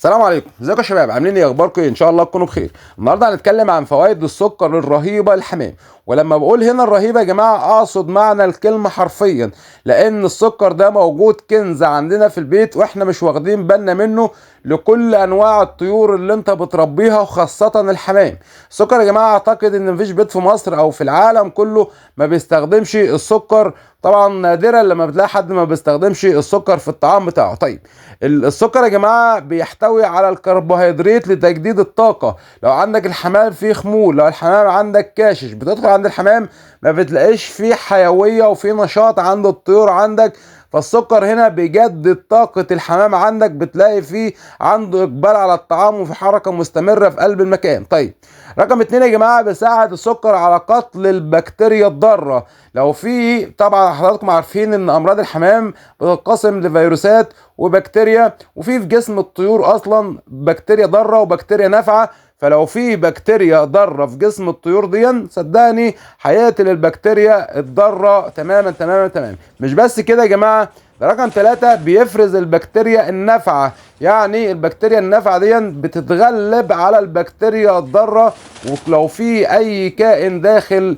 السلام عليكم، ازيكم يا شباب؟ عاملين ايه؟ اخباركم ايه؟ ان شاء الله تكونوا بخير. النهارده هنتكلم عن فوائد السكر الرهيبه للحمام. ولما بقول هنا الرهيبه يا جماعه اقصد معنى الكلمه حرفيا، لان السكر ده موجود كنز عندنا في البيت واحنا مش واخدين بالنا منه لكل انواع الطيور اللي انت بتربيها وخاصه الحمام. السكر يا جماعه اعتقد ان مفيش بيت في مصر او في العالم كله ما بيستخدمش السكر. طبعا نادرا لما بتلاقي حد ما بيستخدمش السكر في الطعام بتاعه. طيب السكر يا جماعه بيحتوي على الكربوهيدرات لتجديد الطاقه. لو عندك الحمام فيه خمول، لو الحمام عندك كاشش، بتدخل عند الحمام ما بتلاقيش فيه حيويه وفيه نشاط عند الطيور عندك. فالسكر هنا بيجدد طاقة الحمام عندك، بتلاقي فيه عنده إقبال على الطعام وفي حركة مستمرة في قلب المكان. طيب رقم 2 يا جماعة، بيساعد السكر على قتل البكتيريا الضارة. لو في طبعا حضراتكم عارفين ان امراض الحمام بتتقسم لفيروسات وبكتيريا، وفي جسم الطيور اصلا بكتيريا ضاره وبكتيريا نافعه. فلو في بكتيريا ضاره في جسم الطيور دي صدقني هيقتل البكتيريا الضاره تماما تماما تماما. مش بس كده يا جماعه، ده رقم 3 بيفرز البكتيريا النافعه. يعني البكتيريا النافعه دي بتتغلب على البكتيريا الضاره، ولو في اي كائن داخل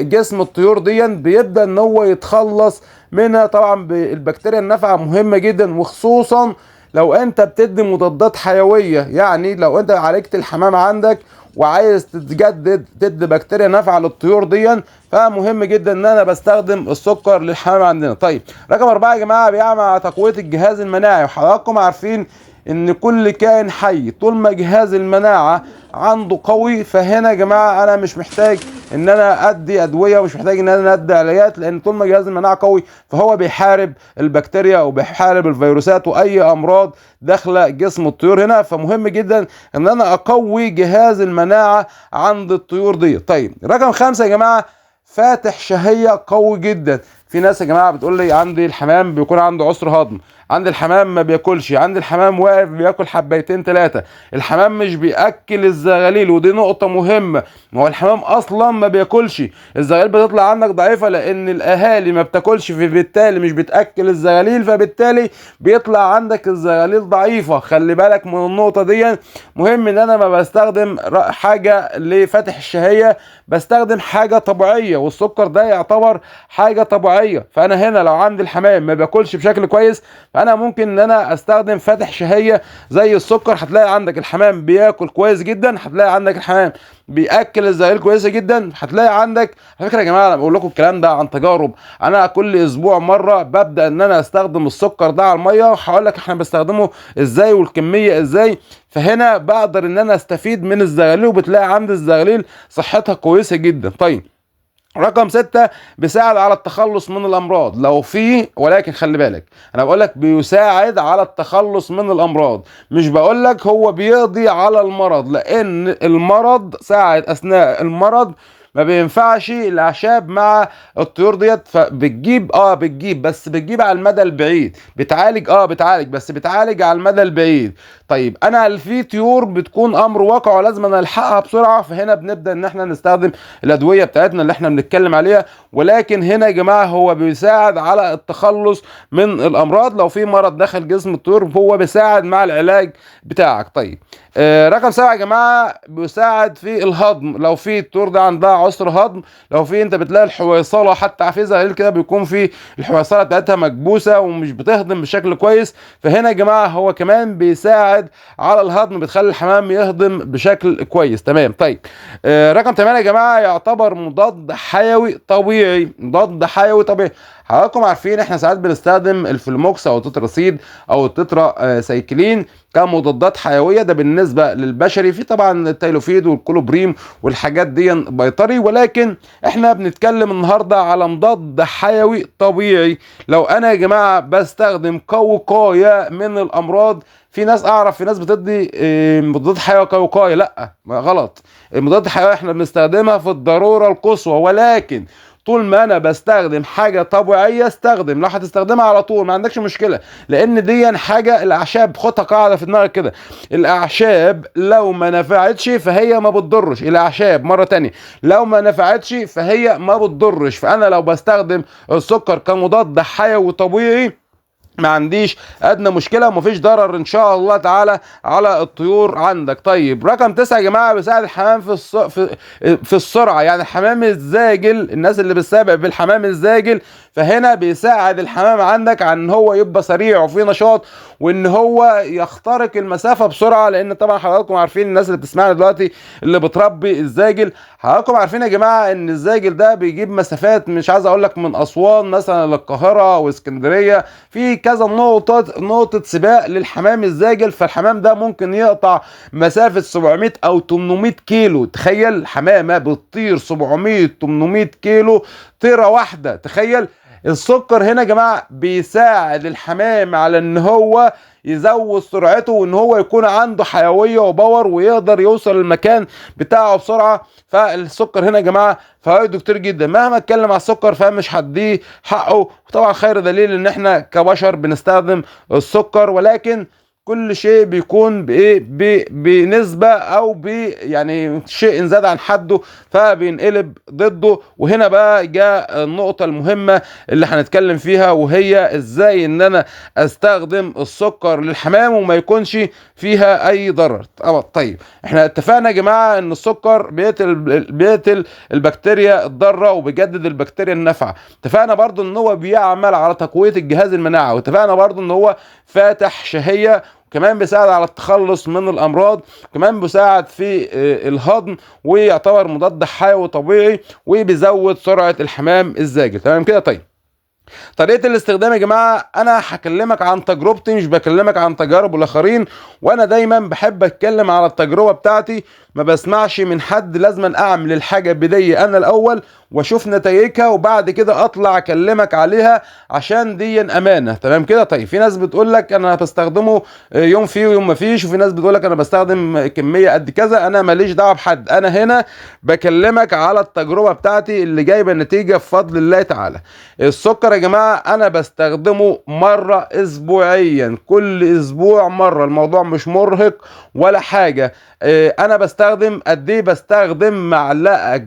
جسم الطيور دي بيبدا ان هو يتخلص منها. طبعا البكتيريا النافعه مهمه جدا، وخصوصا لو انت بتدي مضادات حيويه. يعني لو انت عالجت الحمام عندك وعايز تتجدد تدي بكتيريا نافعه للطيور دي، فمهم جدا ان انا بستخدم السكر للحمام عندنا. طيب رقم 4 يا جماعه، بيعمل على تقويه الجهاز المناعي. وحضراتكم عارفين ان كل كائن حي طول ما جهاز المناعه عنده قوي، فهنا يا جماعه انا مش محتاج ان انا ادي ادويه ومش محتاج ان انا ادي علاجات، لان طول ما جهاز المناعه قوي فهو بيحارب البكتيريا وبيحارب الفيروسات واي امراض داخله جسم الطيور هنا. فمهم جدا ان انا اقوي جهاز المناعه عند الطيور دي. طيب رقم 5 يا جماعه، فاتح شهيه قوي جدا. في ناس يا جماعه بتقول لي عندي الحمام بيكون عنده عسر هضم، عندي الحمام ما بياكلش، عندي الحمام واقف بياكل حبيتين ثلاثه، الحمام مش بياكل الزغاليل. ودي نقطه مهمه، ما هو الحمام اصلا ما بياكلش. الزغاليل بتطلع عندك ضعيفه لان الاهالي ما بتاكلش، فبالتالي مش بتاكل الزغاليل، فبالتالي بيطلع عندك الزغاليل ضعيفه. خلي بالك من النقطه دي. مهم ان انا ما بستخدم حاجه لفتح الشهيه، بستخدم حاجه طبيعيه، والسكر ده يعتبر حاجه طبيعيه. فانا هنا لو عندي الحمام ما بياكلش بشكل كويس، فانا ممكن ان انا استخدم فاتح شهيه زي السكر. هتلاقي عندك الحمام بياكل كويس جدا، هتلاقي عندك الحمام بياكل الزغاليل كويسه جدا، هتلاقي عندك. على فكره يا جماعه انا بقول لكم الكلام ده عن تجارب. انا كل اسبوع مره ببدا ان انا استخدم السكر ده على الميه، وهقول لك احنا بنستخدمه ازاي والكميه ازاي. فهنا بقدر ان انا استفيد من الزغاليل، وبتلاقي عند الزغاليل صحتها كويسه جدا. طيب رقم 6 بيساعد على التخلص من الامراض لو في، ولكن خلي بالك انا بقول لك بيساعد على التخلص من الامراض، مش بقول لك هو بيقضي على المرض، لان المرض ساعد اثناء المرض ما بينفعش الاعشاب مع الطيور ديت. فبتجيب بتجيب، بس بتجيب على المدى البعيد. بتعالج بتعالج، بس بتعالج على المدى البعيد. طيب انا في طيور بتكون امر واقع ولازم انا الحقها بسرعه، فهنا بنبدا ان احنا نستخدم الادويه بتاعتنا اللي احنا بنتكلم عليها. ولكن هنا يا جماعه هو بيساعد على التخلص من الامراض. لو في مرض دخل جسم الطيور هو بيساعد مع العلاج بتاعك. طيب رقم 7 يا جماعه، بيساعد في الهضم. لو في الطيور ده عندها عسر هضم، لو في انت بتلاقي الحويصله حتى في زغاليل كده بيكون في الحويصله بتاعتها مكبوسه ومش بتهضم بشكل كويس، فهنا يا جماعه هو كمان بيساعد على الهضم، بتخلي الحمام يهضم بشكل كويس. تمام. طيب رقم 8 يا جماعه، يعتبر مضاد حيوي طبيعي. مضاد حيوي طبيعي. حضراتكم عارفين احنا ساعات بنستخدم الفلوموكس او التتراسيد او التترا سايكلين كمضادات حيويه. ده بالنسبه للبشري، في طبعا التايلوفيد والكولوبريم والحاجات دي بيطري، ولكن احنا بنتكلم النهارده على مضاد حيوي طبيعي. لو انا يا جماعه بستخدم كوقايه من الامراض، في ناس اعرف في ناس بتدي مضادات حيويه كوقايه، لا غلط. المضادات الحيويه احنا بنستخدمها في الضروره القصوى، ولكن طول ما انا بستخدم حاجه طبيعيه استخدم. لو هتستخدمها على طول ما عندكش مشكله، لان دي حاجه الاعشاب. خدها قاعده في دماغك كده، الاعشاب لو ما نفعتش فهي ما بتضرش. الاعشاب مره تانية لو ما نفعتش فهي ما بتضرش. فانا لو بستخدم السكر كمضاد حيوي طبيعي ما عنديش ادنى مشكله ومفيش ضرر ان شاء الله تعالى على الطيور عندك. طيب رقم 9 يا جماعه، بيساعد الحمام في السرعه. يعني الحمام الزاجل، الناس اللي بتسابق بالحمام الزاجل، فهنا بيساعد الحمام عندك عن ان هو يبقى سريع وفي نشاط وان هو يخترق المسافه بسرعه. لان طبعا حضراتكم عارفين، الناس اللي بتسمعنا دلوقتي اللي بتربي الزاجل، حضراتكم عارفين يا جماعه ان الزاجل ده بيجيب مسافات، مش عايز اقول لك من اسوان مثلا للقاهره واسكندريه، في كذا نقطه سباق للحمام الزاجل. فالحمام ده ممكن يقطع مسافه 700 او 800 كيلو. تخيل حمامه بتطير 700 800 كيلو طيره واحده. تخيل. السكر هنا يا جماعه بيساعد الحمام على ان هو يزود سرعته وان هو يكون عنده حيويه وباور ويقدر يوصل المكان بتاعه بسرعه. فالسكر هنا يا جماعه فوائده كتير جدا، مهما اتكلم على السكر فمش هديه حقه. وطبعا خير دليل ان احنا كبشر بنستخدم السكر، ولكن كل شيء بيكون بايه بنسبه او يعني شيء ان زاد عن حده فبينقلب ضده. وهنا بقى جاء النقطه المهمه اللي هنتكلم فيها، وهي ازاي ان انا استخدم السكر للحمام وما يكونش فيها اي ضرر. طيب احنا اتفقنا يا جماعه ان السكر بيقتل البكتيريا الضاره وبيجدد البكتيريا النافعه. اتفقنا برضو ان هو بيعمل على تقويه الجهاز المناعي، واتفقنا برضو ان هو فاتح شهيه، كمان بيساعد على التخلص من الامراض، كمان بيساعد في الهضم، ويعتبر مضاد حيوي طبيعي، وبيزود سرعه الحمام الزاجل. تمام كده. طيب طريقه الاستخدام يا جماعه انا هكلمك عن تجربتي، مش بكلمك عن تجارب الاخرين، وانا دايما بحب اتكلم على التجربه بتاعتي، ما بسمعش من حد. لازم اعمل الحاجه بايدي انا الاول واشوف نتائجها وبعد كده اطلع اكلمك عليها، عشان دي امانه. تمام كده. طيب في ناس بتقول لك انا بستخدمه يوم فيه ويوم ما فيش، وفي ناس بتقول لك انا بستخدم كميه قد كذا. انا ماليش دعوه بحد، انا هنا بكلمك على التجربه بتاعتي اللي جايبه نتيجه بفضل الله تعالى. السكر يا جماعه انا بستخدمه مره اسبوعيا، كل اسبوع مره. الموضوع مش مرهق ولا حاجه. انا بستخدم قد ايه؟ بستخدم معلقه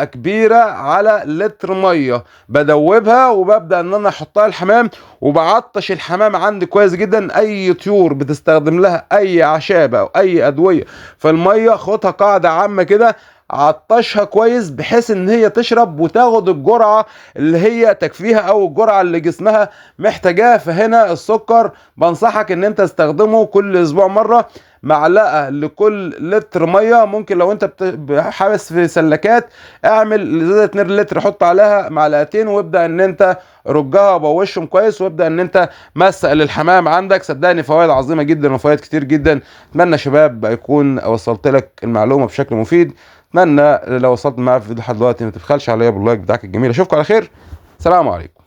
كبيره على لتر ميه، بدوبها وببدا ان انا احطها الحمام، وبعطش الحمام عندي كويس جدا. اي طيور بتستخدم لها اي اعشاب او اي ادويه فالميه، خدها قاعده عامه كده، عطشها كويس بحيث ان هي تشرب وتاخد الجرعه اللي هي تكفيها او الجرعه اللي جسمها محتاجاها. فهنا السكر بنصحك ان انت تستخدمه كل اسبوع مره، معلقه لكل لتر ميه. ممكن لو انت حابس في سلكات اعمل ازازه 2 لتر، حط عليها معلقتين وابدا ان انت رجها وبوشهم كويس، وابدا ان انت مسق للحمام عندك. صدقني فوائد عظيمه جدا وفوائد كتير جدا. اتمنى يا شباب اكون وصلت لك المعلومه بشكل مفيد. اتمنى لو وصلت معايا في الفيديو لحد دلوقتي ما تبخلش عليا باللايك بتاعك الجميل. اشوفكم على خير. سلام عليكم.